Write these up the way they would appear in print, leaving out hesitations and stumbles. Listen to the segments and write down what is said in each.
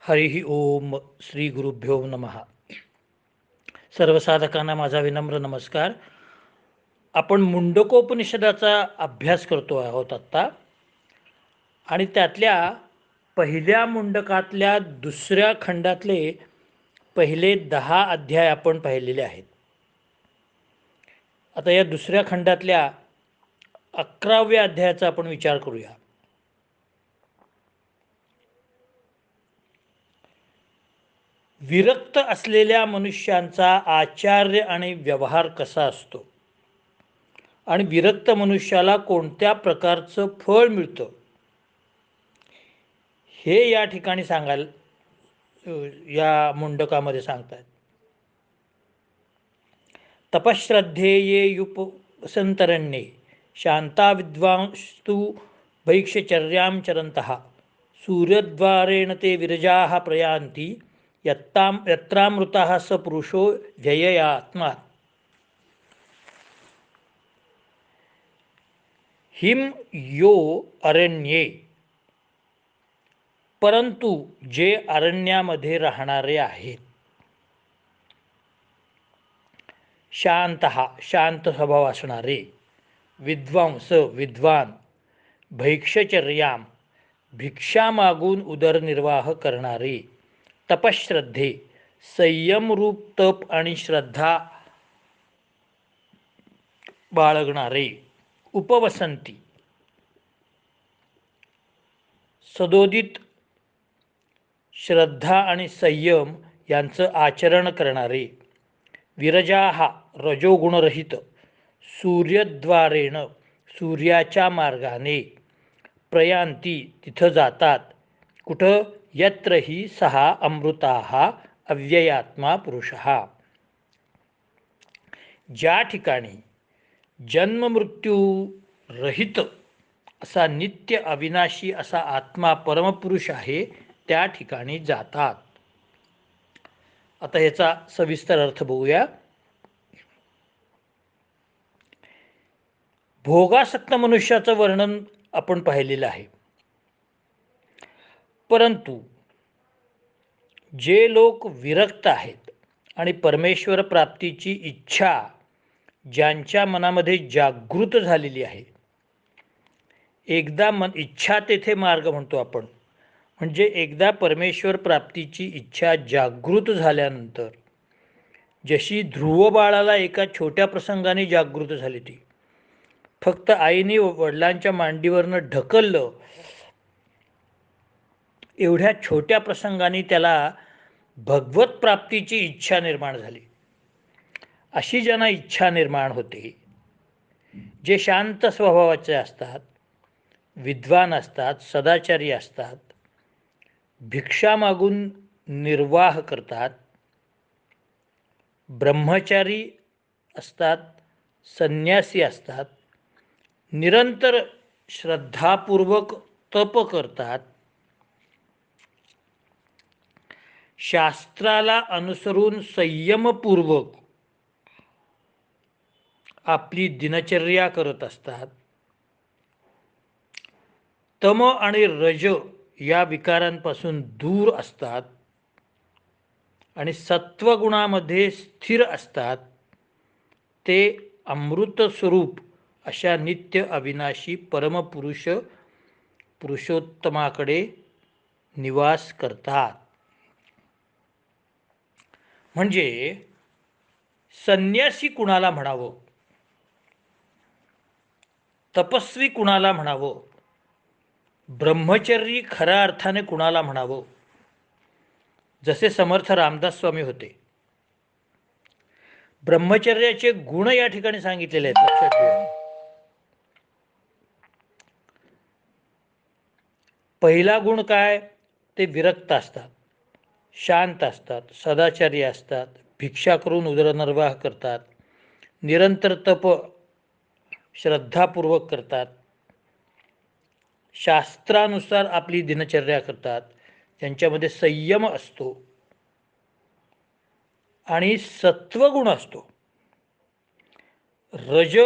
हरिः ओम श्री गुरुभ्यो नमः. सर्व साधकांना माझा विनम्र नमस्कार. आपण मुंडकोपनिषदाचा अभ्यास करतो आहोत आत्ता, आणि त्यातल्या पहिल्या मुंडकातल्या दुसऱ्या खंडातले पहिले 10 अध्याय आपण पाहिलेले आहेत. आता या दुसऱ्या खंडातल्या 11व्या अध्यायाचा आपण विचार करूया. विरक्त असलेल्या मनुष्यांचा आचार्य आणि व्यवहार कसा असतो आणि विरक्त मनुष्याला कोणत्या प्रकारचं फळ मिळतं हे या ठिकाणी या मुंडकामध्ये सांगतात. तपश्रद्धेये युपसंतरण्ये शांता विद्वांस्तु भैक्षचर्यां चरन्तः सूर्यद्वारेण ते विरजाः प्रयान्ति यत्रामृतः स पुरुषो व्यययात्मा. हिम यो अरण्ये, परंतु जे अरण्यामध्ये राहणारे आहेत. शांत स्वभाव असणारे, विद्वांस विद्वान, भैक्षचर्याम भिक्षा मागून उदरनिर्वाह करणारे, तपश्रद्धे संयमरूप तप आणि श्रद्धा बाळगणारे, उपवसंती सदोदित श्रद्धा आणि संयम यांचं आचरण करणारे, विरजाहा रजोगुणरहित, सूर्यद्वारेण सूर्याच्या मार्गाने, प्रयांती तिथं जातात, कुठं, यत्र ही सहा अमृताहा अव्ययात्मा पुरुषः, ज्या ठिकाणी जन्ममृत्यू रहित असा नित्य अविनाशी असा आत्मा परमपुरुष आहे, त्या ठिकाणी जातात. आता याचा सविस्तर अर्थ बघूया. भोगासक्त मनुष्याचं वर्णन आपण पाहिलेलं आहे. परंतु जे लोक विरक्त आहेत आणि परमेश्वर प्राप्तीची इच्छा ज्यांच्या मनामध्ये जागृत झालेली आहे, एकदा इच्छा तेथे मार्ग म्हणतो आपण, म्हणजे एकदा परमेश्वर प्राप्तीची इच्छा जागृत झाल्यानंतर, जशी ध्रुव बाळाला एका छोट्या प्रसंगाने जागृत झाली, ती फक्त आईने वडिलांच्या मांडीवरनं ढकललं, एवढ्या छोट्या प्रसंगाने त्याला भगवत प्राप्तीची इच्छा निर्माण झाली. अशी ज्यांना इच्छा निर्माण होते, जे शांत स्वभावाचे असतात, विद्वान असतात, सदाचारी असतात, भिक्षा मागून निर्वाह करतात, ब्रह्मचारी असतात, संन्यासी असतात, निरंतर श्रद्धापूर्वक तप करतात, शास्त्राला अनुसरून संयमपूर्वक आपली दिनचर्या करत असतात, तम आणि रज या विकारांपासून दूर असतात आणि सत्वगुणामध्ये स्थिर असतात, ते अमृत स्वरूप अशा नित्य अविनाशी पुरुषोत्तमाकडे निवास करतात. म्हणजे संन्यासी कुणाला म्हणावं, तपस्वी कुणाला म्हणावं, ब्रह्मचर्यी खऱ्या अर्थाने कुणाला म्हणावं, जसे समर्थ रामदास स्वामी होते. ब्रह्मचर्याचे गुण या ठिकाणी सांगितलेले आहेत, लक्षात ठेवा. पहिला गुण काय, ते विरक्त असतात, शांत असतात, सदाचारी असतात, भिक्षा करून उदरनिर्वाह करतात, निरंतर तप श्रद्धापूर्वक करतात, शास्त्रानुसार आपली दिनचर्या करतात, त्यांच्यामध्ये संयम असतो आणि सत्वगुण असतो. रज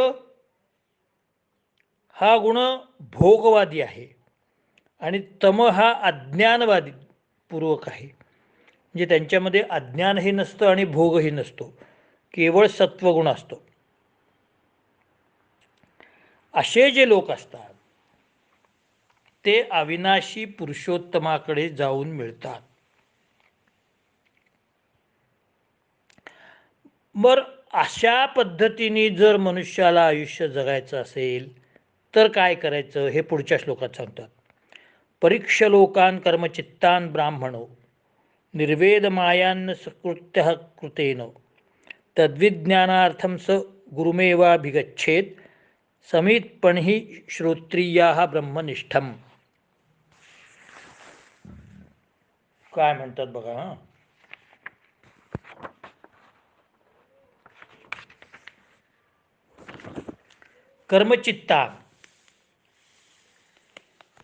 हा गुण भोगवादी आहे आणि तम हा अज्ञानवादी पूर्वक आहे. म्हणजे त्यांच्यामध्ये अज्ञानही नसतं आणि भोगही नसतो, केवळ सत्वगुण असतो. असे जे लोक असतात ते अविनाशी पुरुषोत्तमाकडे जाऊन मिळतात. बर, अशा पद्धतीने जर मनुष्याला आयुष्य जगायचं असेल तर काय करायचं हे पुढच्या श्लोकात सांगतात. परीक्ष लोकान कर्मचित्तान ब्राह्मणो निर्वेद मायान्न सकृत्य कृतेन तद्विज्ञानार्थम स गुरुमेवाभिगच्छेत समीत्पणहि श्रोत्रिया ब्रह्मनिष्ठम. काय म्हणतात बघा. कर्मचित्ता,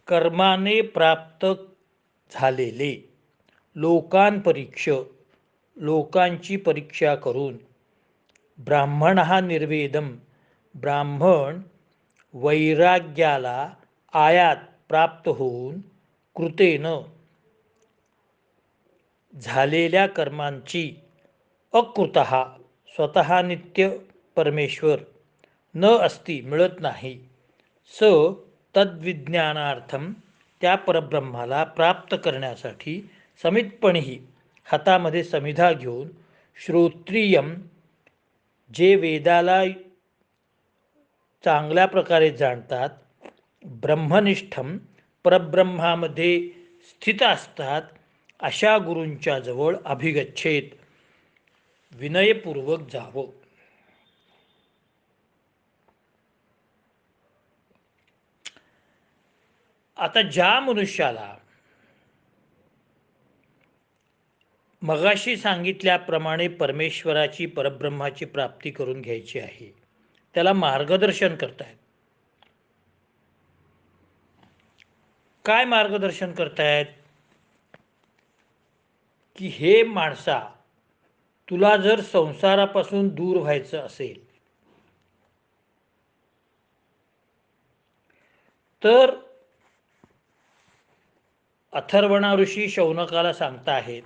कर्माने प्राप्त झालेले, लोकांपरीक्ष, लोकांची परीक्षा करून, ब्राह्मण हा निर्वेदम, ब्राह्मण वैराग्याला आयात प्राप्त होऊन कृतेन झालेल्या कर्मांची अकृतः स्वतः नित्य परमेश्वर न अस्ति मिळत नाही, स तद्विज्ञानार्थम त्या परब्रह्माला प्राप्त करण्यासाठी समितपणही हातामध्ये समिधा घेऊन श्रोत्रियम जे वेदाला चांगल्या प्रकारे जाणतात, ब्रह्मनिष्ठम परब्रह्मामध्ये स्थित असतात अशा गुरूंच्या जवळ अभिगच्छेत विनयपूर्वक जावं. आता ज्या मनुष्याला मगाशी सांगितल्याप्रमाणे परमेश्वराची परब्रह्माची प्राप्ती करून घ्यायची आहे, त्याला मार्गदर्शन करतायत. काय मार्गदर्शन करतायत की हे माणसा, तुला जर संसारापासून दूर व्हायचं असेल तर अथर्वणा ऋषी शौनकाला सांगता आहेत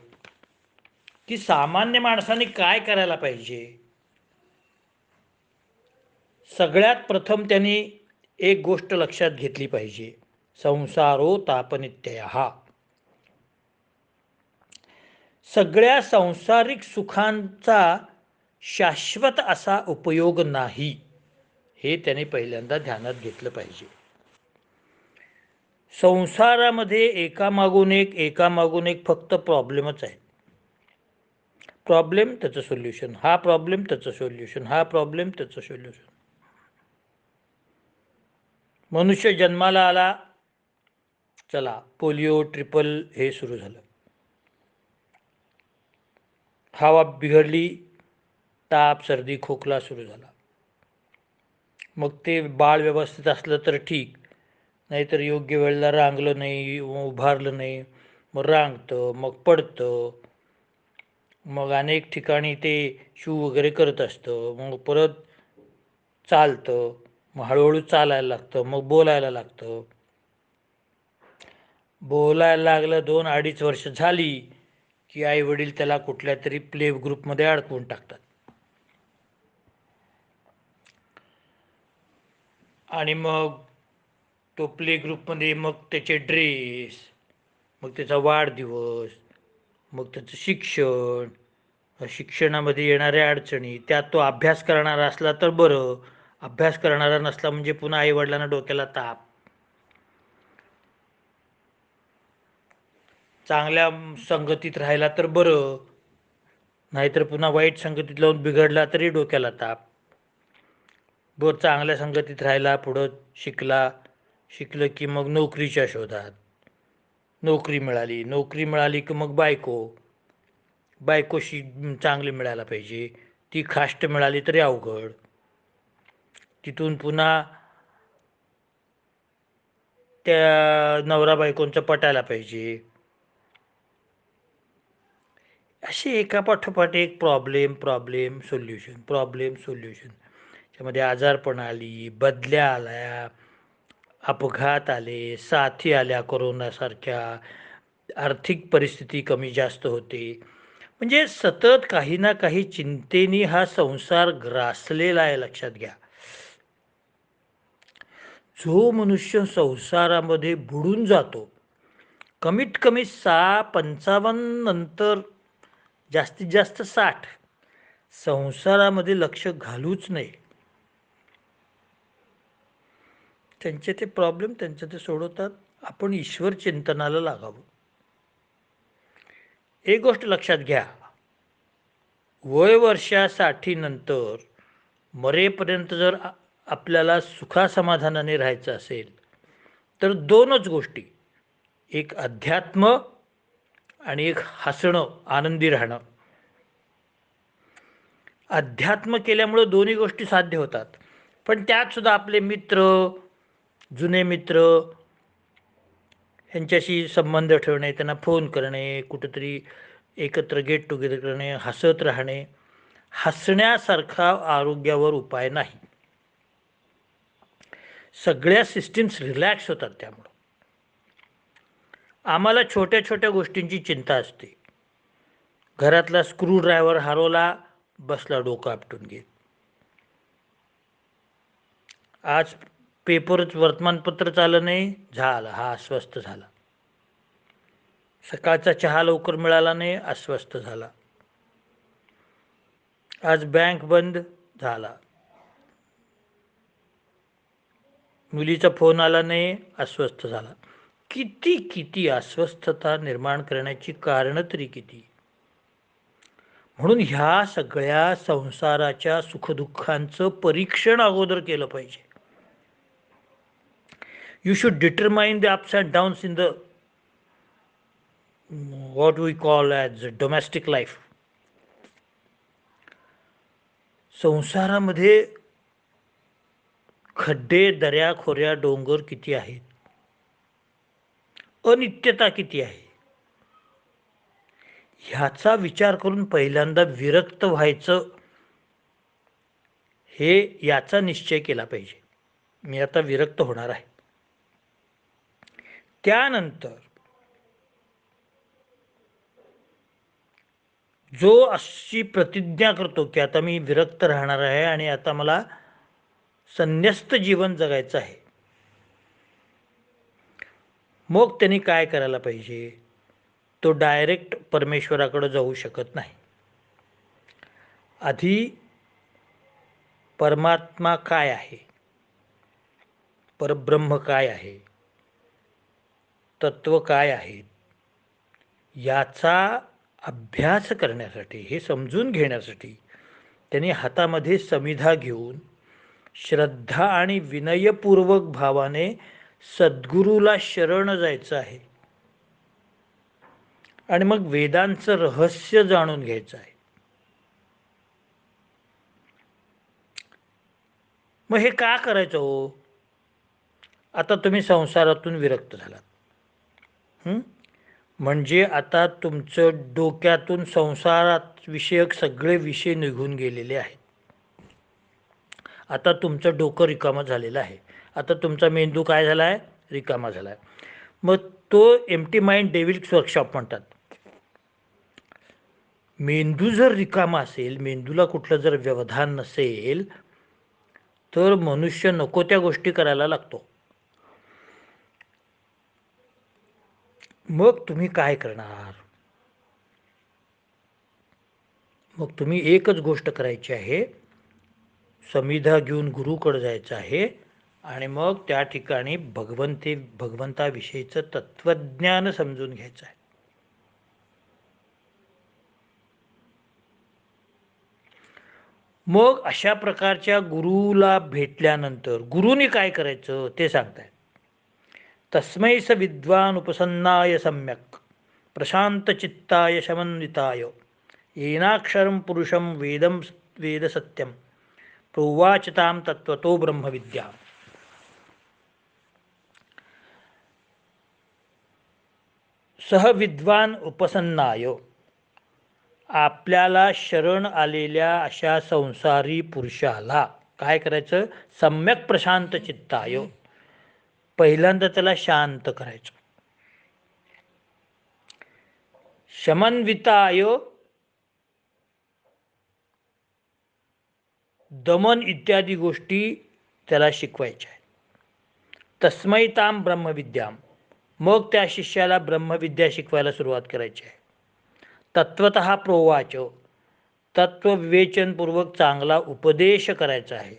की सामान्य माणसाने काय करायला पाहिजे. सगळ्यात प्रथम त्यांनी एक गोष्ट लक्षात घेतली पाहिजे, संसारो तापनित्ययः. सगळ्या सांसारिक सुखांचा शाश्वत असा उपयोग नाही, हे त्याने पहिल्यांदा ध्यानात घेतलं पाहिजे. संसारामध्ये एकामागून एक फक्त प्रॉब्लेमच आहे. प्रॉब्लेम त्याचं सोल्युशन, हा प्रॉब्लेम त्याचं सोल्युशन, हा प्रॉब्लेम त्याचं सोल्युशन. मनुष्य जन्माला आला, चला पोलिओ ट्रिपल हे सुरू झालं. हवा बिघडली, ताप सर्दी खोकला सुरू झाला. मग ते बाळ व्यवस्थित असलं तर ठीक, नाहीतर योग्य वेळेला रांगलं नाही, उभारलं नाही, मग रांगतं, मग पडतं, मग अनेक ठिकाणी ते शू वगैरे करत असतं, मग परत चालतं, मग हळूहळू चालायला लागतं, मग बोलायला लागतं. बोलायला लागलं 2-2.5 वर्ष झाली की आई वडील त्याला कुठल्या तरी प्ले ग्रुपमध्ये अडकवून टाकतात. आणि मग तो प्ले ग्रुपमध्ये मग त्याचे ड्रेस, मग त्याचा वाढदिवस, मग त्याचं शिक्षण, शिक्षणामध्ये येणाऱ्या अडचणी, त्यात तो अभ्यास करणारा असला तर बरं, अभ्यास करणारा नसला म्हणजे पुन्हा आईवडिलांना डोक्याला ताप. चांगल्या संगतीत राहिला तर बरं, नाहीतर पुन्हा वाईट संगतीत लावून बिघडला तरी डोक्याला ताप. बरं, चांगल्या संगतीत राहिला, पुढं शिकलं की मग नोकरीच्या शोधात, नोकरी मिळाली की मग बायकोशी चांगली मिळायला पाहिजे, ती खाष्ट मिळाली तरी अवघड. तिथून पुन्हा त्या नवरा बायकोंचं पटायला पाहिजे. असे एकापाठोपाठ एक प्रॉब्लेम सोल्युशन. त्यामध्ये आजारपण आली, बदल्या आल्या, अपघात आले, साथी आल्या कोरोनासारख्या, आर्थिक परिस्थिती कमी जास्त होते. म्हणजे सतत काही ना काही चिंतेने हा संसार ग्रासलेला आहे, लक्षात घ्या. जो मनुष्य संसारामध्ये बुडून जातो, कमीत कमी 55 नंतर जास्तीत जास्त 60 संसारामध्ये लक्ष घालूच नये. त्यांचे ते प्रॉब्लेम त्यांचे ते सोडवतात. आपण ईश्वर चिंतनाला लागावं. एक गोष्ट लक्षात घ्या, वय वर्षा 60 नंतर मरेपर्यंत जर आपल्याला सुखासमाधानाने राहायचं असेल तर दोनच गोष्टी, एक अध्यात्म आणि एक हसणं, आनंदी राहणं. अध्यात्म केल्यामुळे दोन्ही गोष्टी साध्य होतात. पण त्यात सुद्धा आपले मित्र, जुने मित्र ह्यांच्याशी संबंध ठेवणे, त्यांना फोन करणे, कुठेतरी एकत्र गेट टुगेदर करणे, हसत राहणे, हसण्यासारखा आरोग्यावर उपाय नाही. सगळ्या सिस्टीम्स रिलॅक्स होतात. त्यामुळं आम्हाला छोट्या छोट्या गोष्टींची चिंता असते. घरातला स्क्रूड्रायव्हर हरवला, बसला डोकं आपटून घेत. आज पेपरच वर्तमानपत्र आलं नाही, झालं, हा अस्वस्थ झाला. सकाळचा चहा लवकर मिळाला नाही, अस्वस्थ झाला. आज बँक बंद, झाला. मुलीचा फोन आला नाही, अस्वस्थ झाला. किती किती अस्वस्थता निर्माण करण्याची कारणं तरी किती. म्हणून ह्या सगळ्या संसाराच्या सुखदुःखांचं परीक्षण अगोदर केलं पाहिजे. You should determine the ups and downs in the what we call as domestic life. संसारामध्ये खड्डे, दऱ्या, खोऱ्या, डोंगर किती आहेत, अनित्यता किती आहे, ह्याचा विचार करून पहिल्यांदा विरक्त व्हायचं, हे याचा निश्चय केला पाहिजे. मी आता विरक्त होणार आहे. त्यानंतर जो अशी प्रतिज्ञा करतो की आता मी विरक्त राहणार आहे आणि आता मला संन्यस्त जीवन जगायचं आहे, मग त्यांनी काय करायला पाहिजे, तो डायरेक्ट परमेश्वराकडे जाऊ शकत नाही. आधी परमात्मा काय आहे, परब्रह्म काय आहे, तत्व काय आहेत, याचा अभ्यास करण्यासाठी, हे समजून घेण्यासाठी त्यांनी हातामध्ये समिधा घेऊन श्रद्धा आणि विनयपूर्वक भावाने सद्गुरूला शरण जायचं आहे आणि मग वेदांचं रहस्य जाणून घ्यायचं आहे. मग हे का करायचं हो? आता तुम्ही संसारातून विरक्त झालात, म्हणजे आता तुमचं डोक्यातून संसारात विषयक सगळे विषय निघून गेलेले आहेत. आता तुमचं डोकं रिकामं झालेलं आहे. आता तुमचा मेंदू काय झाला आहे, रिकामा झाला आहे. मग तो एम्प्टी माइंड डेव्हिल्स वर्कशॉप म्हणतात. मेंदू जर रिकामा असेल, मेंदूला कुठलं जर व्यवधान नसेल, तर मनुष्य नको त्या गोष्टी करायला लागतो. मग तुम्ही काय करणार? मग तुम्ही एकच गोष्ट करायची आहे, समिधा घेऊन गुरुकडे जायचं आहे आणि मग त्या ठिकाणी भगवंताविषयीचं तत्वज्ञान समजून घ्यायचं आहे. मग अशा प्रकारच्या गुरुला भेटल्यानंतर गुरुनी काय करायचं ते सांगतायत. तस्मै स विद्वान उपसन्नाय सम्यक प्रशांतचित्ताय समन्विताय येनाक्षरं पुरुषं वेद सत्यम प्रोवाचतां तत्वतो ब्रह्मविद्या. सह विद्वान उपसन्नाय, आपल्याला शरण आलेल्या अशा संसारी पुरुषाला काय करायचं, सम्यक प्रशांत चित्ताय, पहिल्यांदा त्याला शांत करायचं. शमन्विताय दमन इत्यादी गोष्टी त्याला शिकवायच्या आहेत. तस्मै ताम ब्रह्मविद्याम, मग त्या शिष्याला ब्रह्मविद्या शिकवायला सुरुवात करायची आहे. तत्वतः प्रोवाच, तत्वविवेचनपूर्वक चांगला उपदेश करायचा आहे.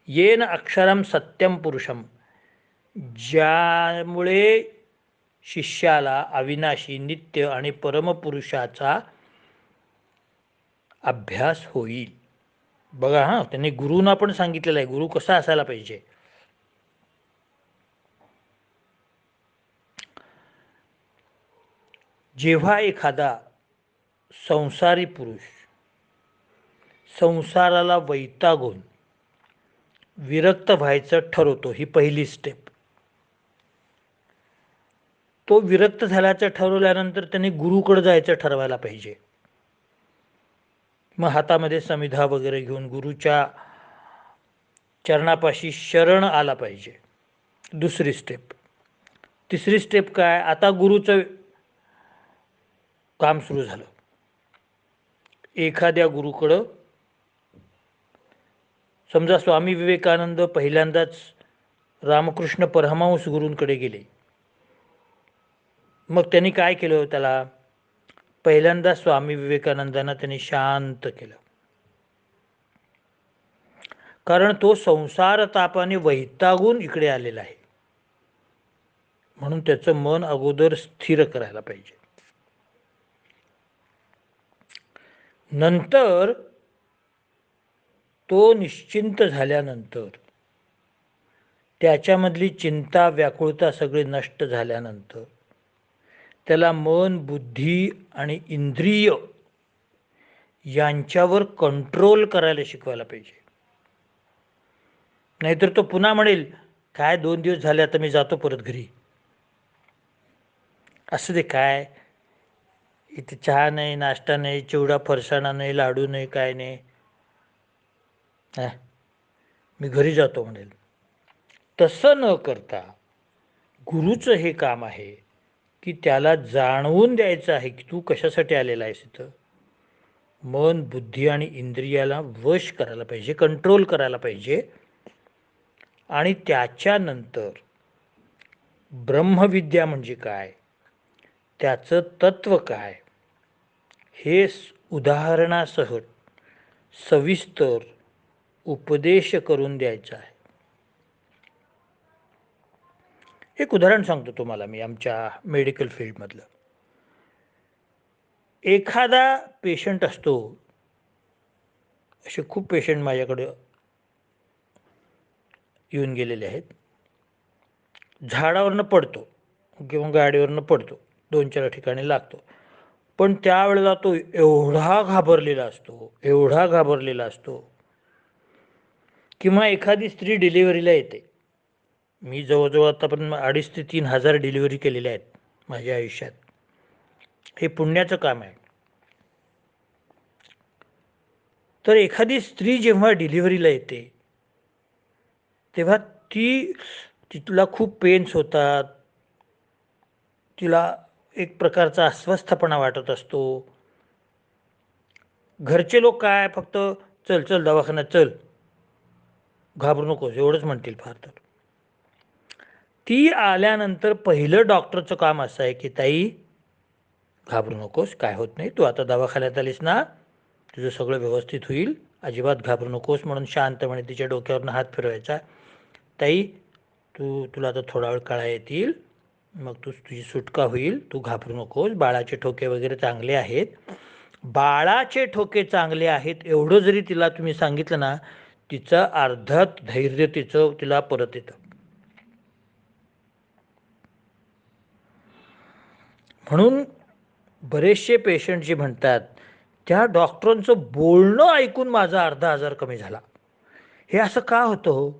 येन अक्षरम सत्यम पुरुषम, ज्यामुळे शिष्याला अविनाशी नित्य आणि परमपुरुषाचा अभ्यास होईल. बघा हां, त्यांनी गुरुना पण सांगितलेलं आहे गुरु कसा असायला पाहिजे. जेव्हा एखादा संसारी पुरुष संसाराला वैतागून विरक्त व्हायचं ठरवतो, ही पहिली स्टेप. तो विरक्त झाल्याचं ठरवल्यानंतर त्याने गुरुकडे जायचं ठरवायला पाहिजे. मग हातामध्ये समिधा वगैरे घेऊन गुरुच्या चरणापाशी शरण आला पाहिजे. दुसरी स्टेप. तिसरी स्टेप काय, आता गुरुचं काम सुरू झालं. एखाद्या गुरुकडं, समजा स्वामी विवेकानंद पहिल्यांदाच रामकृष्ण परमहंस गुरूंकडे गेले. मग त्यांनी काय केलं, त्याला पहिल्यांदा स्वामी विवेकानंदांना त्यांनी शांत केलं. कारण तो संसार तापाने वैतागून इकडे आलेला आहे, म्हणून त्याचं मन अगोदर स्थिर करायला पाहिजे. नंतर तो निश्चिंत झाल्यानंतर, त्याच्यामधली चिंता व्याकुळता सगळी नष्ट झाल्यानंतर त्याला मन, बुद्धी आणि इंद्रिय यांच्यावर कंट्रोल करायला शिकवायला पाहिजे. नाहीतर तो पुन्हा म्हणेल, काय 2 दिवस झाले आता मी जातो परत घरी. असं ते काय, इथे चहा नाही, नाश्ता नाही, चिवडा फरसाणा नाही, लाडू नाही, काय नाही, मी घरी जातो म्हणेल. तसं न करता गुरुचं हे काम आहे की त्याला जाणवून द्यायचं आहे की तू कशासाठी आलेला आहेस इथं. मन, बुद्धी आणि इंद्रियाला वश करायला पाहिजे, कंट्रोल करायला पाहिजे. आणि त्याच्यानंतर ब्रह्मविद्या म्हणजे काय, त्याचं तत्व काय, हे उदाहरणासह सविस्तर उपदेश करून द्यायचा आहे. एक उदाहरण सांगतो तुम्हाला मी आमच्या मेडिकल फील्डमधलं. एखादा पेशंट असतो, असे खूप पेशंट माझ्याकडे येऊन गेलेले आहेत. झाडावरनं पडतो किंवा गाडीवरनं पडतो, 2-4 ठिकाणी लागतो, पण त्यावेळेला तो एवढा घाबरलेला असतो. किंवा एखादी स्त्री डिलिव्हरीला येते. मी जवळजवळ आतापर्यंत 2,500 ते 3,000 डिलिव्हरी केलेल्या आहेत माझ्या आयुष्यात. हे पुण्याचं काम आहे. तर एखादी स्त्री जेव्हा डिलिव्हरीला येते तेव्हा तिला खूप पेन्स होतात, तिला एक प्रकारचा अस्वस्थपणा वाटत असतो. घरचे लोक काय फक्त चल चल दवाखान्यात चल, घाबरू नकोस एवढंच म्हणतील फार तर. ती आल्यानंतर पहिलं डॉक्टरचं काम असं आहे की ताई घाबरू नकोस, काय होत नाही, तू आता दवाखान्यात आलीस ना, तुझं सगळं व्यवस्थित होईल, अजिबात घाबरू नकोस म्हणून शांतपणे तिच्या डोक्यावरनं हात फिरवायचा. ताई तुला आता थोडा वेळ कळा येतील, मग तुझी सुटका होईल, तू घाबरू नकोस, बाळाचे ठोके वगैरे चांगले आहेत, बाळाचे ठोके चांगले आहेत एवढं जरी तिला तुम्ही सांगितलं ना, तिचं अर्धत धैर्य तिला परत येतं. म्हणून बरेचसे पेशंट जे म्हणतात, त्या डॉक्टरांचं बोलणं ऐकून माझा अर्धा आजार कमी झाला. हे असं का होतं हो?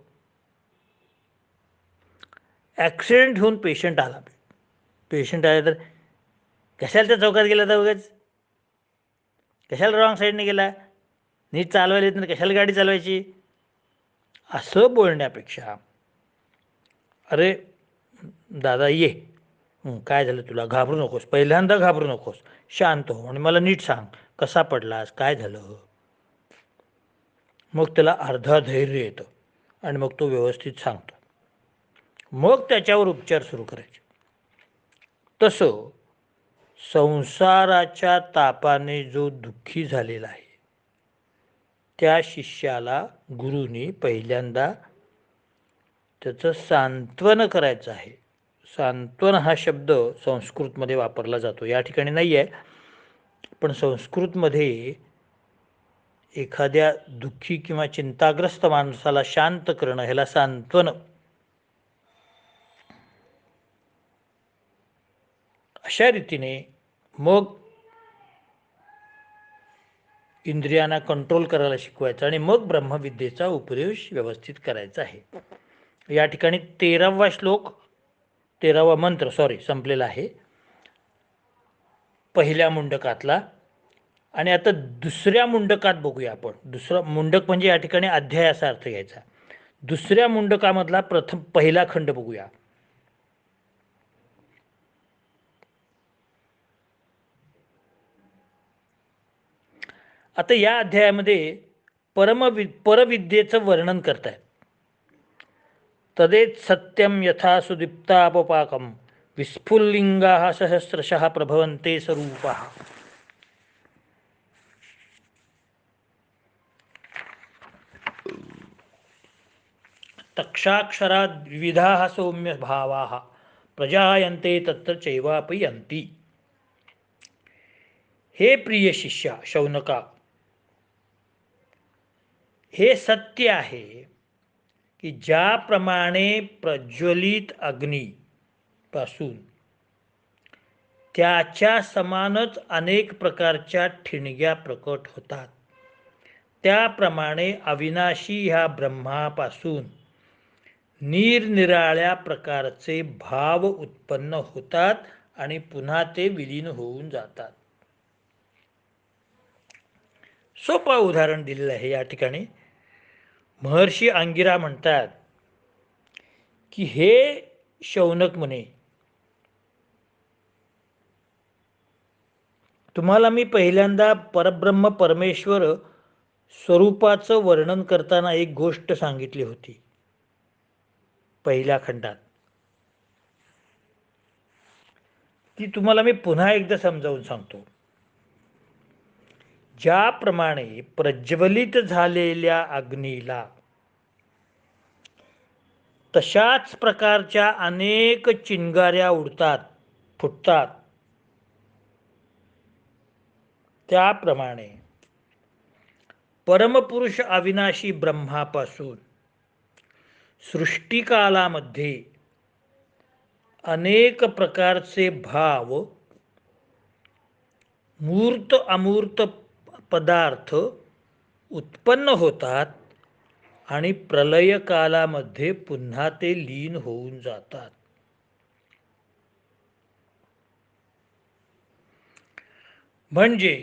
ॲक्सिडेंट होऊन पेशंट आला तर कशाला त्या चौकात गेला तर उगाच, कशाला रॉंग साईडने गेला, नीट चालवायला येत नाही कशाला गाडी चालवायची, असं बोलण्यापेक्षा अरे दादा ये, काय झालं तुला? घाबरू नकोस, पहिल्यांदा घाबरू नकोस, शांत हो आणि मला नीट सांग, कसा पडलास, काय झालं? मग त्याला अर्धा धैर्य येतं आणि मग तो व्यवस्थित सांगतो. मग त्याच्यावर उपचार सुरू करायचे. तसं संसाराच्या तापाने जो दुःखी झालेला आहे त्या शिष्याला गुरुनी पहिल्यांदा त्याचं सांत्वन करायचं आहे. सांत्वन हा शब्द संस्कृतमध्ये वापरला जातो, या ठिकाणी नाही आहे, पण संस्कृतमध्ये एखाद्या दुःखी किंवा चिंताग्रस्त माणसाला शांत करणं ह्याला सांत्वन. अशा रीतीने मग इंद्रियांना कंट्रोल करायला शिकवायचं आणि मग ब्रह्मविद्येचा उपदेश व्यवस्थित करायचा आहे. या ठिकाणी 13वा श्लोक, 13वा मंत्र संपलेला आहे पहिल्या मुंडकातला. आणि आता दुसऱ्या मुंडकात बघूया आपण. दुसरा मुंडक म्हणजे या ठिकाणी अध्याय असा अर्थ घ्यायचा. दुसऱ्या मुंडकामधला पहिला खंड बघूया. आता या अध्यायामध्ये परविद्येचं वर्णन करतायत. तदेत सत्यम यथा सुदीप्तापपाकम विस्फुल्लिंगा सहस्रशः प्रभवन्ते स्वरूपा. तक्षाक्षराद विविधा सौम्य भावा प्रजायन्ते तत्र चैवापयन्ति. हे प्रिय शिष्या शौनका, हे सत्य आहे की ज्याप्रमाणे प्रज्वलित अग्नीपासून त्याच्या समानच अनेक प्रकारच्या ठिणग्या प्रकट होतात, त्याप्रमाणे अविनाशी ह्या ब्रह्मापासून निरनिराळ्या प्रकारचे भाव उत्पन्न होतात आणि पुन्हा ते विलीन होऊन जातात. सोपं उदाहरण दिलेलं आहे या ठिकाणी. महर्षी अंगिरा म्हणतात की हे शौनक मुने, तुम्हाला मी पहिल्यांदा परब्रह्म परमेश्वर स्वरूपाचं वर्णन करताना एक गोष्ट सांगितली होती पहिल्या खंडात. ती तुम्हाला मी पुन्हा एकदा समजावून सांगतो. ज्याप्रमाणे प्रज्वलित झालेल्या अग्नीला तशाच प्रकारच्या अनेक चिंगाऱ्या उडतात, फुटतात, त्याप्रमाणे परमपुरुष अविनाशी ब्रह्मापासून सृष्टिकालामध्ये अनेक प्रकारचे भाव, मूर्त अमूर्त पदार्थ उत्पन्न होतात आणि प्रलय कालामध्ये पुन्हा ते लीन होऊन जातात. म्हणजे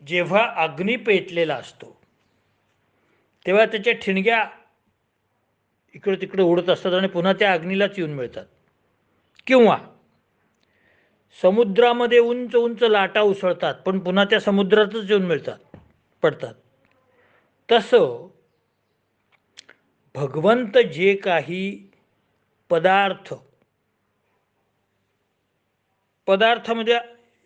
जेव्हा अग्नी पेटलेला असतो तेव्हा त्याच्या ठिणग्या इकडे तिकडे उडत असतात आणि पुन्हा त्या अग्नीलाच येऊन मिळतात. किंवा समुद्रामध्ये उंच उंच लाटा उसळतात पण पुन्हा त्या समुद्रातच येऊन पडतात. तसं भगवंत जे काही पदार्थामध्ये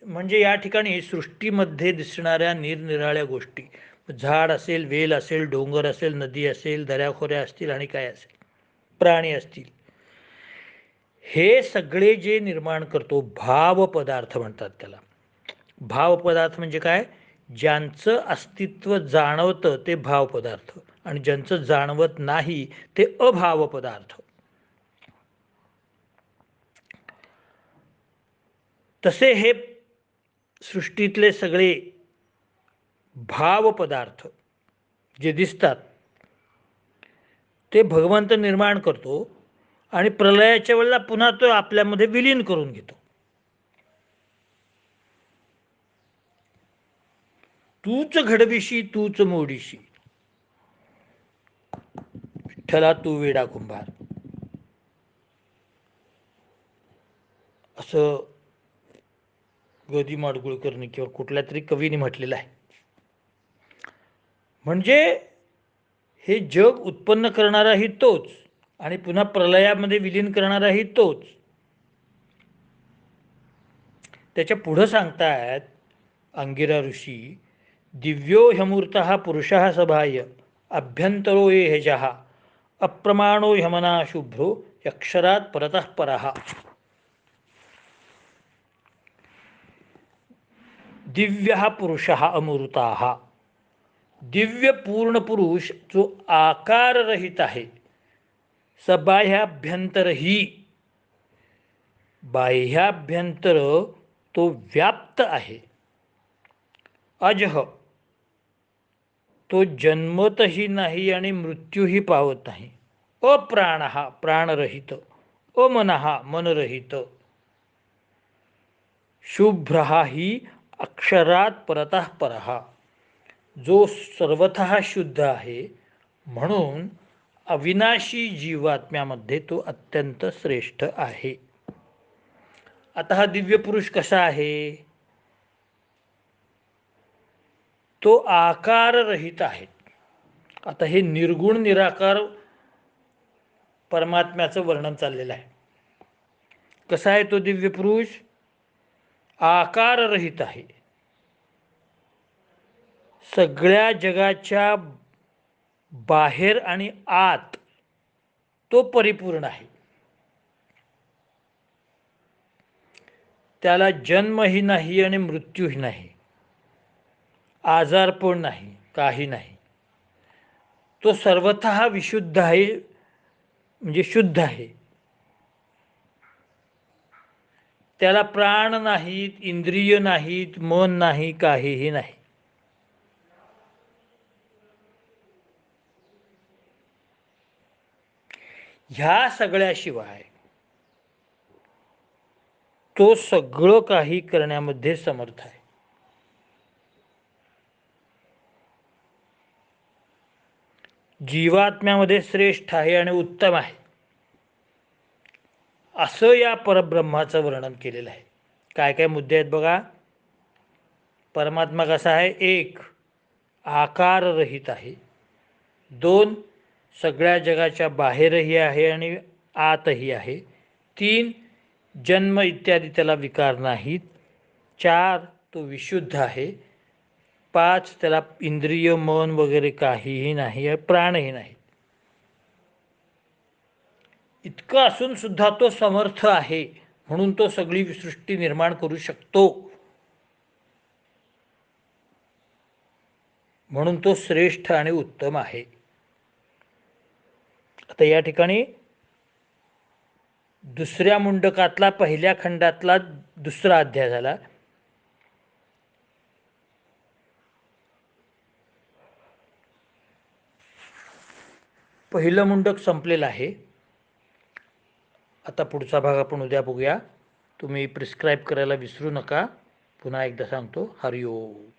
म्हणजे या ठिकाणी सृष्टीमध्ये दिसणाऱ्या निरनिराळ्या गोष्टी, झाड असेल, वेल असेल, डोंगर असेल, नदी असेल, दऱ्याखोऱ्या असतील आणि काय असेल, प्राणी असतील, हे सगळे जे निर्माण करतो भाव पदार्थ म्हणतात त्याला. भाव पदार्थ म्हणजे काय? ज्यांचं अस्तित्व जाणवतं ते भाव पदार्थ आणि ज्यांचं जाणवत नाही ते अभाव पदार्थ. तसे हे सृष्टीतले सगळे भाव पदार्थ जे दिसतात ते भगवंत निर्माण करतो आणि प्रलयाच्या वेळेला पुन्हा तो आपल्यामध्ये विलीन करून घेतो. तूच घडविशी तूच मोडीशी. विठ्ठला तू वेडा कुंभार, असं ग दी माडगुळकरनी किंवा कुठल्या तरी कवीने म्हटलेलं आहे. म्हणजे हे जग उत्पन्न करणाराही तोच आणि पुन्हा प्रलयामध्ये विलीन करणाराही तोच. त्याच्या पुढं सांगतायत अंगिरा ऋषी, दिव्यो ह्यमूर्तः पुरुषः सभाय अभ्यंतरो ये हेजः अप्रमाणो ह्यमना शुभ्रो यक्षरात परतः परः. दिव्य पुरुषः अमूर्ताः, दिव्य पूर्ण पुरुष जो आकार रहित आहे, सबाह्याभ्यंतरही, बाह्याभ्यंतर तो व्याप्त आहे. अजह, तो जन्मतही नाही आणि मृत्यूही पावत नाही. अप्राणः, प्राणरहित. अमनः, मनरहित. शुभ्रः ही अक्षरात परतः परः, जो सर्वतः शुद्ध आहे, म्हणून अविनाशी जीवात्म्यामध्ये तो अत्यंत श्रेष्ठ आहे. आता हा दिव्य पुरुष कसा आहे? तो आकार रहित आहे. आता हे निर्गुण निराकार परमात्म्याचं वर्णन चाललेलं आहे. कसा आहे तो दिव्य पुरुष? आकार रहित आहे. सगळ्या जगाच्या बाहेर आणि आत तो परिपूर्ण आहे. त्याला जन्मही नाही आणि मृत्यूही नाही, आजारपण नाही, काही नाही. तो सर्वतः विशुद्ध आहे, म्हणजे शुद्ध आहे. त्याला प्राण नाहीत, इंद्रिय नाहीत, मन नाही, काहीही नाही. ह्या सगळ्याशिवाय तो सगळं काही करण्यामध्ये समर्थ आहे. जीवात्म्यामध्ये श्रेष्ठ आहे आणि उत्तम आहे, असं या परब्रह्माचं वर्णन केलेलं आहे. काय काय मुद्दे आहेत बघा. परमात्मा कसा आहे? एक, आकार रहित आहे. दोन, सगळ्या जगाच्या बाहेरही आहे आणि आतही आहे. तीन, जन्म इत्यादी त्याला विकार नाहीत. चार, तो विशुद्ध आहे. पाच, त्याला इंद्रिय, मन वगैरे काहीही नाही आहे, प्राणही नाही. इतकं असून सुद्धा तो समर्थ आहे, म्हणून तो सगळी सृष्टी निर्माण करू शकतो. म्हणून तो श्रेष्ठ आणि उत्तम आहे. आता या ठिकाणी दुसऱ्या मुंडकातला पहिल्या खंडातला दुसरा अध्याय झाला. पहिलं मुंडक संपलेलं आहे. आता पुढचा भाग आपण उद्या बघूया. तुम्ही प्रिस्क्राईब करायला विसरू नका. पुन्हा एकदा सांगतो, हरिओम.